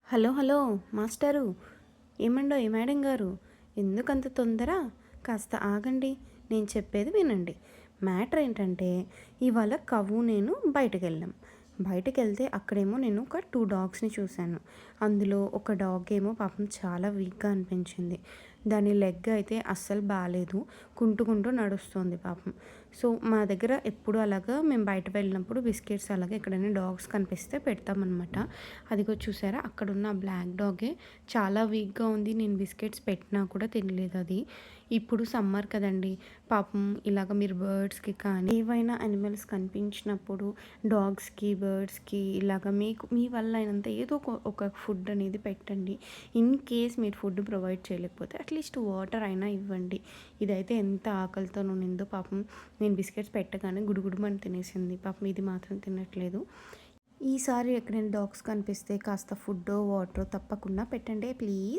Hello hello master, ఏమండోయ్ madam గారు, ఎందుకంత తొందర? కాస్త ఆగండి, నేను చెప్పేది వినండి. మ్యాటర్ ఏంటంటే, ఇవాళ నేను బయటకెళ్ళాం. బయటకెళ్తే అక్కడేమో నేను ఒక 2 డాగ్స్‌ని చూశాను. అందులో ఒక డాగ్ ఏమో పాపం చాలా వీక్‌గా అనిపించింది. దాని లెగ్ అయితే అస్సలు బాలేదు. కుంటుకుంటూ నడుస్తోంది పాపం. సో, మా దగ్గర ఎప్పుడు అలాగా మేము బయట వెళ్ళినప్పుడు బిస్కెట్స్ అలాగే ఎక్కడైనా డాగ్స్ కనిపిస్తే పెడతామనమాట. అదిగో చూసారా, అక్కడున్న బ్లాక్ డాగే చాలా వీక్‌గా ఉంది. నేను బిస్కెట్స్ పెట్టినా కూడా తినలేదది. ఇప్పుడు సమ్మర్ కదండీ! పాపం ఇలాగ మీరు బర్డ్స్‌కి కానీ, ఏవైనా యానిమల్స్ కనిపించినప్పుడు డాగ్స్‌కి, బర్డ్స్‌కి ఇలాగ మీకు మీ వల్ల అయినంత ఏదో ఒక ఫుడ్ అనేది పెట్టండి. ఇన్ కేస్ మీరు ఫుడ్ ప్రొవైడ్ చేయలేకపోతే అట్‌లీస్ట్ వాటర్ అయినా ఇవ్వండి. ఇదైతే ఎంత ఆకలితో ఉండిందో పాపం. నేను బిస్కెట్స్ పెట్టగానే గుడుగుడుమని తినేసింది. పాపం ఇది మాత్రం తినట్లేదు. ఈసారి ఎక్కడైనా డాగ్స్ కనిపిస్తే కాస్త ఫుడ్డో, వాటరో తప్పకుండా పెట్టండి ప్లీజ్.